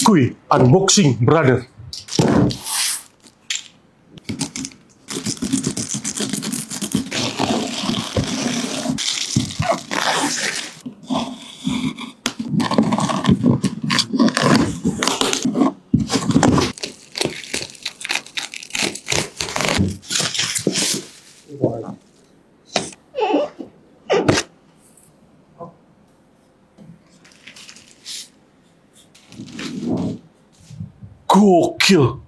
Kuy, unboxing, brother. Gokil.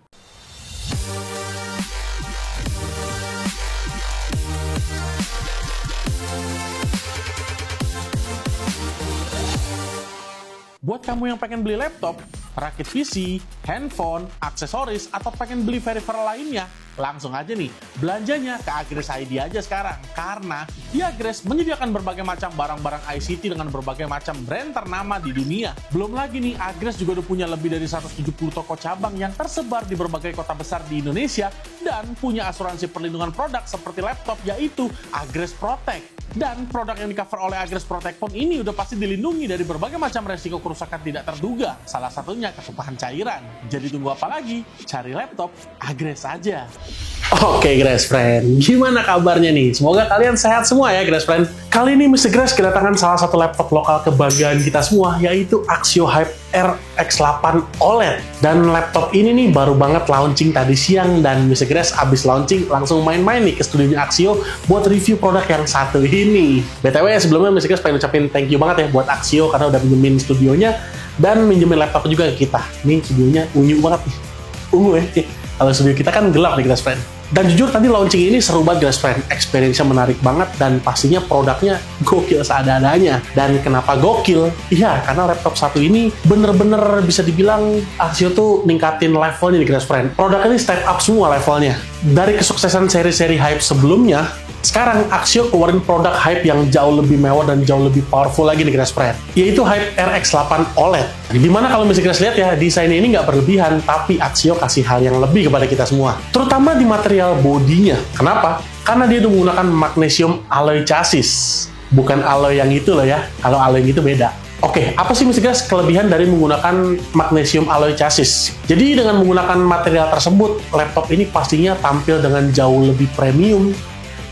Buat kamu yang pengen beli laptop, rakit PC, handphone, aksesoris, atau pengen beli peripheral lainnya, langsung aja nih, belanjanya ke Agres ID aja sekarang. Karena di Agres menyediakan berbagai macam barang-barang ICT dengan berbagai macam brand ternama di dunia. Belum lagi nih, Agres juga udah punya lebih dari 170 toko cabang yang tersebar di berbagai kota besar di Indonesia dan punya asuransi perlindungan produk seperti laptop, yaitu Agres Protect. Dan produk yang di-cover oleh Agres Protect pun ini udah pasti dilindungi dari berbagai macam resiko kerusakan tidak terduga. Salah satunya ketumpahan cairan. Jadi tunggu apa lagi? Cari laptop Agres aja. Oke, Gres Friend, gimana kabarnya nih? Semoga kalian sehat semua ya, Gres Friend. Kali ini Mr. Gres kedatangan salah satu laptop lokal kebanggaan kita semua, yaitu Axio Hype RX8 OLED. Dan laptop ini nih baru banget launching tadi siang, dan Mr. Gres abis launching langsung main-main nih ke studionya Axio buat review produk yang satu ini. BTW sebelumnya Mr. Gres pengen ucapin thank you banget ya buat Axio karena udah minjemin studionya dan minjemin laptop juga ke kita. Nih studionya unyu banget nih. Ungu ya. Kalau studio kita kan gelap nih, Gres Friend. Dan jujur tadi launching ini seru banget, Gres Friend. Experience-nya menarik banget dan pastinya produknya gokil seadanya. Dan kenapa gokil? Iya, karena laptop satu ini bener-bener bisa dibilang Axio tuh ningkatin levelnya nih, Gres Friend. Produk ini step up semua levelnya. Dari kesuksesan seri-seri Hype sebelumnya, sekarang Axio keluarin produk Hype yang jauh lebih mewah dan jauh lebih powerful lagi nih, Gres Friend, yaitu Hype RX8 OLED. Dimana kalau misalnya Gres lihat ya, desainnya ini nggak berlebihan, tapi Axio kasih hal yang lebih kepada kita semua. Terutama di material bodinya. Kenapa? Karena dia udah menggunakan magnesium alloy chassis. Bukan alloy yang itu loh ya, kalau alloy yang itu beda. Oke, apa sih Mr. Gres kelebihan dari menggunakan magnesium alloy chassis? Jadi dengan menggunakan material tersebut, laptop ini pastinya tampil dengan jauh lebih premium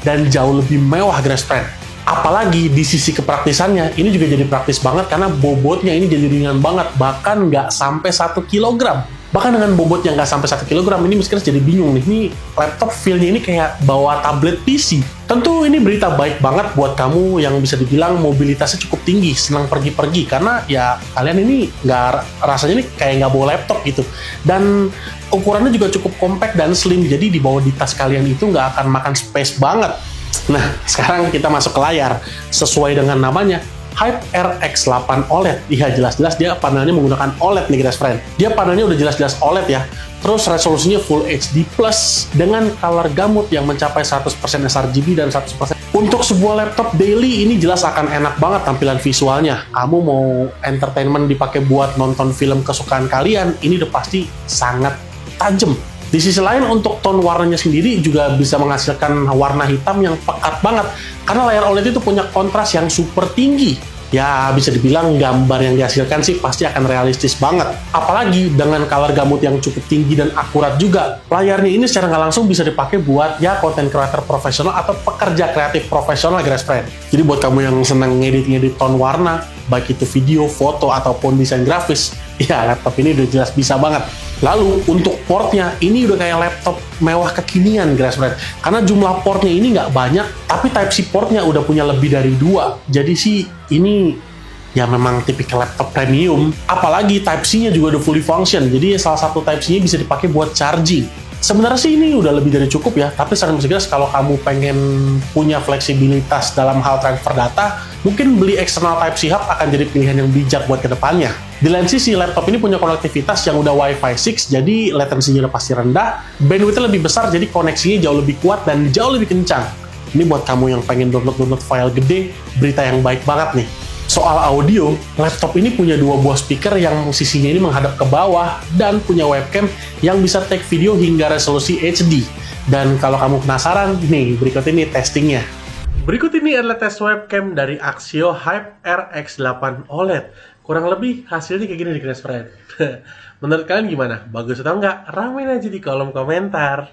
dan jauh lebih mewah, Gres Friend. Apalagi di sisi kepraktisannya, ini juga jadi praktis banget karena bobotnya ini jadi ringan banget, bahkan nggak sampai 1 kg. Bahkan dengan bobot yang nggak sampai 1 kg, ini Mr. Gres jadi bingung nih, ini laptop feel-nya ini kayak bawa tablet PC. Tentu ini berita baik banget buat kamu yang bisa dibilang mobilitasnya cukup tinggi, senang pergi-pergi, karena ya kalian ini nggak, rasanya ini kayak nggak bawa laptop gitu. Dan ukurannya juga cukup compact dan slim, jadi dibawa di tas kalian itu nggak akan makan space banget. Nah, sekarang kita masuk ke layar. Sesuai dengan namanya, Hype RX8 OLED. Iya, jelas-jelas dia panelnya menggunakan OLED nih, Gres Friend. Dia panelnya udah jelas-jelas OLED ya. Terus resolusinya Full HD Plus dengan color gamut yang mencapai 100% sRGB dan 100%. Untuk sebuah laptop daily ini jelas akan enak banget tampilan visualnya. Kamu mau entertainment dipakai buat nonton film kesukaan kalian, ini udah pasti sangat tajam. Di sisi lain, untuk tone warnanya sendiri juga bisa menghasilkan warna hitam yang pekat banget. Karena layar OLED itu punya kontras yang super tinggi. Ya, bisa dibilang gambar yang dihasilkan sih pasti akan realistis banget. Apalagi dengan color gamut yang cukup tinggi dan akurat juga. Layarnya ini secara nggak langsung bisa dipakai buat ya content creator profesional atau pekerja kreatif profesional, Gres Friend. Jadi buat kamu yang senang ngedit tone warna, baik itu video, foto, ataupun desain grafis, ya laptop ini udah jelas bisa banget. Lalu untuk portnya, ini udah kayak laptop mewah kekinian, Gres Friend. Karena jumlah portnya ini nggak banyak, tapi Type-C portnya udah punya lebih dari 2. Jadi sih ini ya memang tipikal laptop premium. Apalagi Type-C-nya juga udah fully function, jadi salah satu Type-C-nya bisa dipakai buat charging. Sebenarnya sih ini udah lebih dari cukup ya, tapi saran Mr. Gres kalau kamu pengen punya fleksibilitas dalam hal transfer data, mungkin beli external Type-C hub akan jadi pilihan yang bijak buat kedepannya. Di lain sisi, laptop ini punya konektivitas yang udah Wi-Fi 6, jadi latensinya udah pasti rendah, bandwidth-nya lebih besar, jadi koneksinya jauh lebih kuat dan jauh lebih kencang. Ini buat kamu yang pengen download file gede, berita yang baik banget nih. Soal audio, laptop ini punya 2 buah speaker yang sisinya ini menghadap ke bawah dan punya webcam yang bisa take video hingga resolusi HD. Dan kalau kamu penasaran, nih berikut ini testingnya. Berikut ini adalah tes webcam dari Axio Hype RX8 OLED. Kurang lebih hasilnya kayak gini nih Crash Friend. Menurut kalian gimana? Bagus atau enggak? Ramein aja di kolom komentar.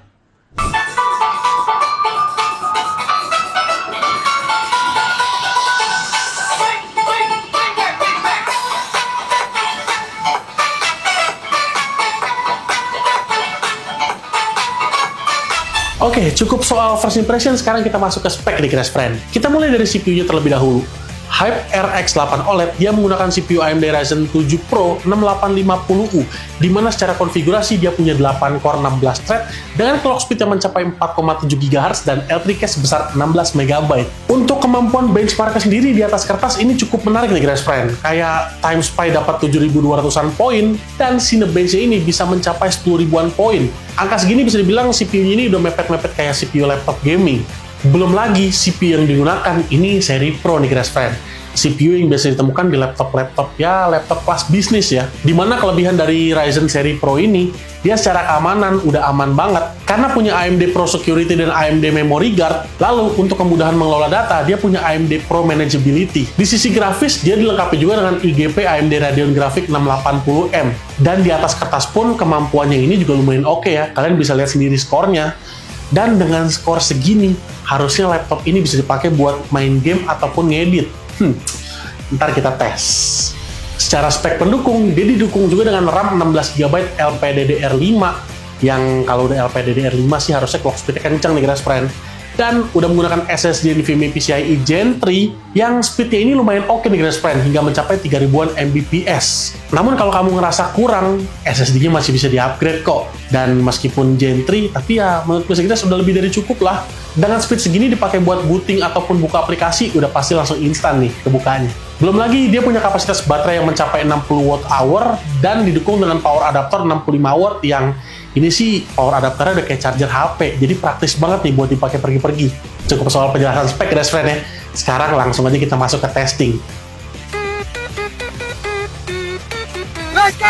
Oke, cukup soal first impression, sekarang kita masuk ke spek nih Crash Friend. Kita mulai dari CPU-nya terlebih dahulu. HyperX 8 OLED, dia menggunakan CPU AMD Ryzen 7 Pro 6850U, di mana secara konfigurasi dia punya 8 core 16 thread dengan clock speed yang mencapai 4,7 GHz dan L3 cache sebesar 16 MB. Untuk kemampuan benchmark sendiri di atas kertas ini cukup menarik nih Crash Friend. Kayak Time Spy dapat 7.200-an poin dan Cinebench ini bisa mencapai 10.000-an poin. Angka segini bisa dibilang CPU-nya ini udah mepet-mepet kayak CPU laptop gaming. Belum lagi CPU yang digunakan ini seri Pro nih Crash Friend. CPU yang biasa ditemukan di laptop-laptop ya, laptop kelas bisnis ya. Dimana kelebihan dari Ryzen seri Pro ini, dia secara keamanan udah aman banget. Karena punya AMD Pro Security dan AMD Memory Guard, lalu untuk kemudahan mengelola data, dia punya AMD Pro Manageability. Di sisi grafis, dia dilengkapi juga dengan IGP AMD Radeon Graphics 680M. Dan di atas kertas pun kemampuannya ini juga lumayan oke ya. Kalian bisa lihat sendiri skornya. Dan dengan skor segini, harusnya laptop ini bisa dipakai buat main game ataupun ngedit. Ntar kita tes. Secara spek pendukung, dia didukung juga dengan RAM 16GB LPDDR5, yang kalau udah LPDDR5 sih harusnya clock speed-nya kencang nih Crash Friend. Dan udah menggunakan SSD NVMe PCIe Gen 3 yang speednya ini lumayan oke nih Crash Friend, hingga mencapai 3000-an Mbps. Namun kalau kamu ngerasa kurang, SSD-nya masih bisa di-upgrade kok. Dan meskipun Gen 3, tapi ya menurut gue sekitar sudah lebih dari cukup lah. Dengan speed segini dipakai buat booting ataupun buka aplikasi, udah pasti langsung instan nih kebukanya. Belum lagi dia punya kapasitas baterai yang mencapai 60 Wh dan didukung dengan power adapter 65 Watt yang ini sih power adapternya udah kayak charger HP, jadi praktis banget nih buat dipakai pergi-pergi. Cukup soal penjelasan spek Crash Friend ya. Sekarang langsung aja kita masuk ke testing.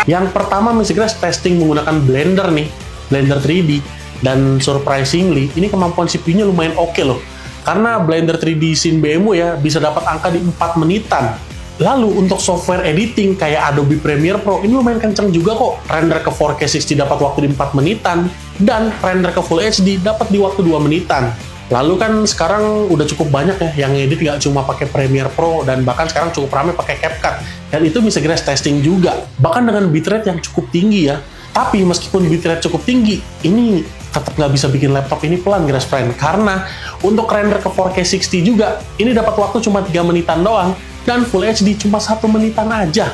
Yang pertama Mr. Crash testing menggunakan Blender nih, Blender 3D. Dan surprisingly, ini kemampuan CPU-nya lumayan oke loh. Karena Blender 3D Scene BMW ya, bisa dapat angka di 4 menitan. Lalu untuk software editing kayak Adobe Premiere Pro, ini lumayan kenceng juga kok. Render ke 4K 60 dapat waktu di 4 menitan, dan render ke Full HD dapat di waktu 2 menitan. Lalu kan sekarang udah cukup banyak ya yang edit nggak cuma pakai Premiere Pro, dan bahkan sekarang cukup ramai pakai CapCut. Dan itu bisa Crash testing juga, bahkan dengan bitrate yang cukup tinggi ya. Tapi meskipun bitrate cukup tinggi, ini tetap nggak bisa bikin laptop ini pelan Crash Friend. Karena untuk render ke 4K 60 juga, ini dapat waktu cuma 3 menitan doang, dan Full HD cuma 1 menitan aja.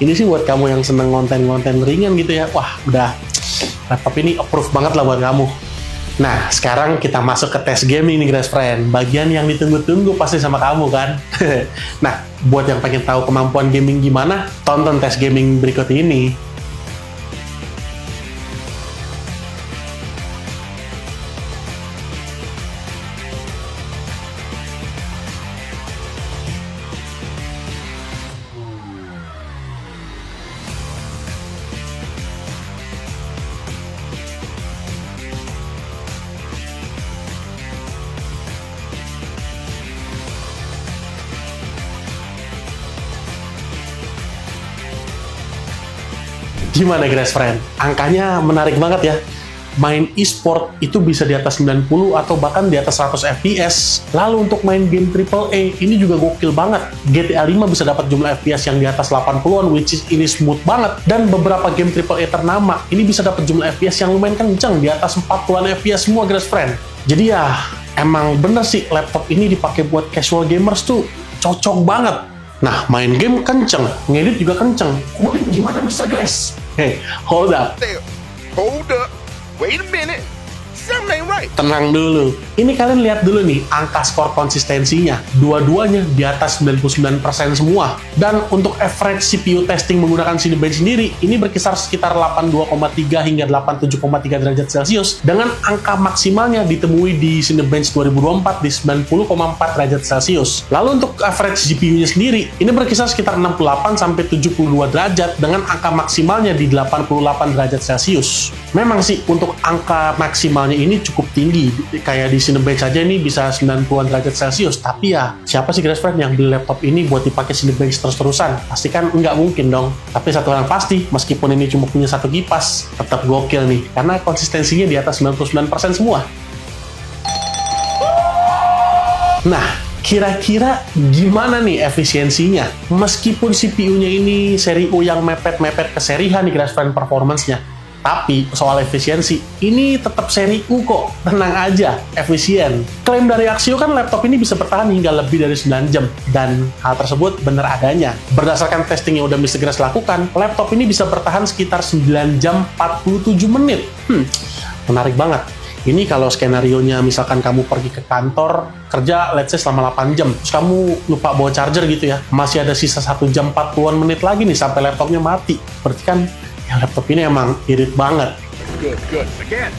Ini sih buat kamu yang seneng konten-konten ringan gitu ya, wah udah laptop ini approve banget lah buat kamu. Nah, sekarang kita masuk ke tes gaming nih Crash Friend. Bagian yang ditunggu-tunggu pasti sama kamu kan? Nah, buat yang pengen tahu kemampuan gaming gimana, tonton tes gaming berikut ini. Gimana Crash Friend? Angkanya menarik banget ya. Main e-sport itu bisa di atas 90 atau bahkan di atas 100 FPS. Lalu untuk main game AAA ini juga gokil banget. GTA 5 bisa dapat jumlah FPS yang di atas 80-an, which is ini smooth banget. Dan beberapa game AAA ternama ini bisa dapat jumlah FPS yang lumayan kencang, di atas 40-an FPS semua Crash Friend. Jadi ya, emang bener sih laptop ini dipakai buat casual gamers tuh cocok banget. Nah, main game kenceng, ngedit juga kenceng. Gimana bisa guys? Hey, hold up. Hold up. Wait a minute. Something ain't right. Tenang dulu. Ini kalian lihat dulu nih angka skor konsistensinya. Dua-duanya di atas 99% semua. Dan untuk average CPU testing menggunakan Cinebench sendiri, ini berkisar sekitar 82,3 hingga 87,3 derajat Celcius. Dengan angka maksimalnya ditemui di Cinebench 2024 di 90,4 derajat Celcius. Lalu untuk average GPU-nya sendiri, ini berkisar sekitar 68 sampai 72 derajat dengan angka maksimalnya di 88 derajat Celcius. Memang sih untuk angka maksimalnya ini cukup tinggi. Kayak di Cinebench aja ini bisa 90-an derajat Celcius. Tapi ya, siapa sih Grace Friend yang beli laptop ini buat dipakai Cinebench terus-terusan? Pasti kan nggak mungkin dong. Tapi satu hal yang pasti, meskipun ini cuma punya satu kipas, tetap gokil nih. Karena konsistensinya di atas 99% semua. Nah, kira-kira gimana nih efisiensinya? Meskipun CPU-nya ini seri U yang mepet-mepet ke seri H nih Grace Friend performance-nya. Tapi soal efisiensi, ini tetap seri U kok. Tenang aja, efisien. Klaim dari Axio kan laptop ini bisa bertahan hingga lebih dari 9 jam. Dan hal tersebut benar adanya. Berdasarkan testing yang udah Mr. Grace lakukan, laptop ini bisa bertahan sekitar 9 jam 47 menit. Menarik banget. Ini kalau skenario-nya misalkan kamu pergi ke kantor, kerja let's say selama 8 jam, terus kamu lupa bawa charger gitu ya, masih ada sisa 1 jam 40-an menit lagi nih sampai laptopnya mati. Berarti kan ya laptop ini emang irit banget. Good. Again.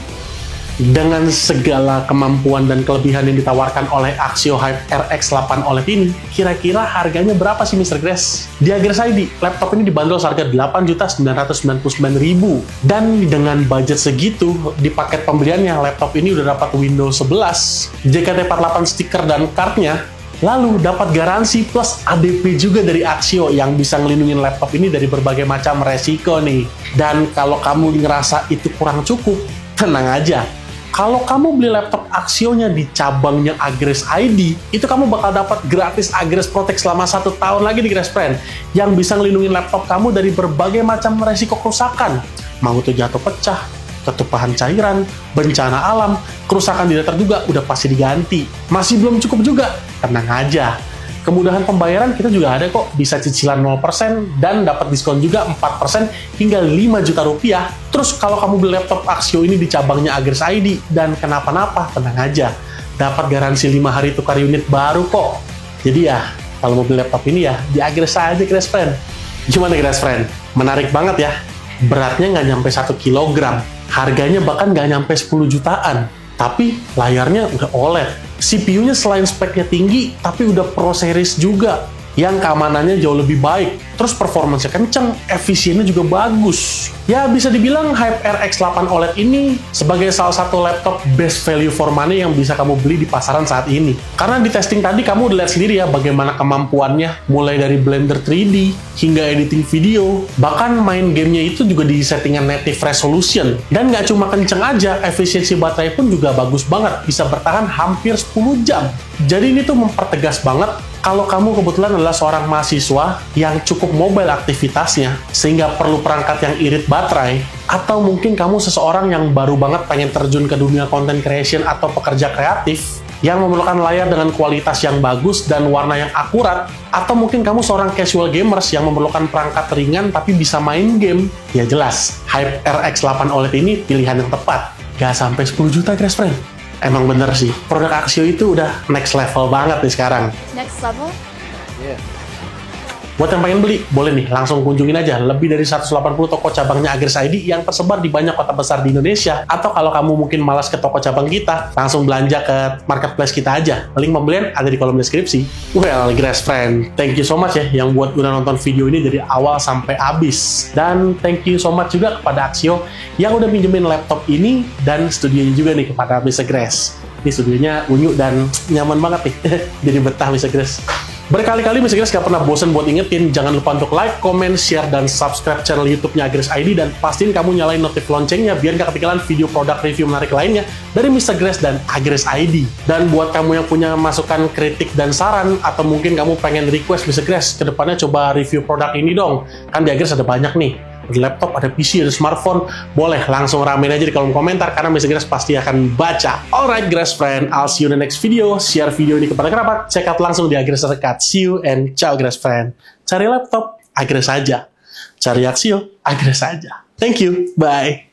Dengan segala kemampuan dan kelebihan yang ditawarkan oleh Axio Hype RX 8 OLED ini, kira-kira harganya berapa sih Mr. Grace? Di Agres ID, laptop ini dibanderol seharga Rp8.999.000. Dan dengan budget segitu, di paket pembeliannya, laptop ini udah dapat Windows 11, JKT48 stiker dan cardnya, lalu dapat garansi plus ADP juga dari Axio yang bisa ngelindungin laptop ini dari berbagai macam resiko nih. Dan kalau kamu ngerasa itu kurang cukup, tenang aja. Kalau kamu beli laptop Axio-nya di cabangnya Agres ID, itu kamu bakal dapat gratis Agres Protect selama 1 tahun lagi di Grace Friend, yang bisa ngelindungin laptop kamu dari berbagai macam resiko kerusakan. Mau itu jatuh pecah, ketumpahan cairan, bencana alam, kerusakan di data juga udah pasti diganti. Masih belum cukup juga? Tenang aja. Kemudahan pembayaran kita juga ada kok, bisa cicilan 0% dan dapat diskon juga 4% hingga 5 juta rupiah. Terus kalau kamu beli laptop Axio ini di cabangnya Agres ID dan kenapa-napa, tenang aja, dapat garansi 5 hari tukar unit baru kok. Jadi ya, kalau mau beli laptop ini ya, di Agres aja Grace Friend. Gimana Grace Friend? Menarik banget ya. Beratnya nggak nyampe 1 kilogram, harganya bahkan nggak nyampe 10 jutaan. Tapi layarnya udah OLED. CPU-nya selain speknya tinggi, tapi udah Pro Series juga, yang keamanannya jauh lebih baik. Terus performanya kenceng, efisiennya juga bagus. Ya bisa dibilang Hype RX 8 OLED ini sebagai salah satu laptop best value for money yang bisa kamu beli di pasaran saat ini. Karena di testing tadi kamu udah lihat sendiri ya bagaimana kemampuannya, mulai dari Blender 3D hingga editing video, bahkan main gamenya itu juga di settingan native resolution. Dan nggak cuma kenceng aja, efisiensi baterai pun juga bagus banget, bisa bertahan hampir 10 jam. Jadi ini tuh mempertegas banget kalau kamu kebetulan adalah seorang mahasiswa yang cukup mobile aktivitasnya, sehingga perlu perangkat yang irit baterai, atau mungkin kamu seseorang yang baru banget pengen terjun ke dunia content creation atau pekerja kreatif, yang memerlukan layar dengan kualitas yang bagus dan warna yang akurat, atau mungkin kamu seorang casual gamers yang memerlukan perangkat ringan tapi bisa main game, ya jelas, Hype RX 8 OLED ini pilihan yang tepat. Gak sampai 10 juta, Grace Friend. Emang bener sih, produk Axio itu udah next level banget nih sekarang. Next level? Yeah. Buat yang pengen beli, boleh nih, langsung kunjungin aja lebih dari 180 toko cabangnya Agres ID yang tersebar di banyak kota besar di Indonesia. Atau kalau kamu mungkin malas ke toko cabang kita, langsung belanja ke marketplace kita aja. Link pembelian ada di kolom deskripsi. Well, Grace Friend, thank you so much ya yang buat udah nonton video ini dari awal sampai habis. Dan thank you so much juga kepada Axio yang udah minjemin laptop ini dan studionya juga nih kepada Mr. Grace. Ini studionya unyu dan nyaman banget nih. Jadi betah Mr. Grace. Berkali-kali Mr. Grace gak pernah bosan buat ingetin, jangan lupa untuk like, comment, share, dan subscribe channel YouTube-nya Agres ID, dan pastiin kamu nyalain notif loncengnya biar gak ketinggalan video produk review menarik lainnya dari Mr. Grace dan Agres ID. Dan buat kamu yang punya masukan, kritik, dan saran, atau mungkin kamu pengen request Mr. Grace, kedepannya coba review produk ini dong. Kan di Agres ada banyak nih. Ada laptop, ada PC, ada smartphone, boleh langsung ramein aja di kolom komentar karena Mr. Grace pasti akan baca. Alright Grace Friend, I'll see you in the next video. Share video ini kepada kerabat, check out langsung di Agres terdekat. See you and ciao Grace Friend. Cari laptop, Agres aja. Cari Axio, Agres aja. Thank you, bye.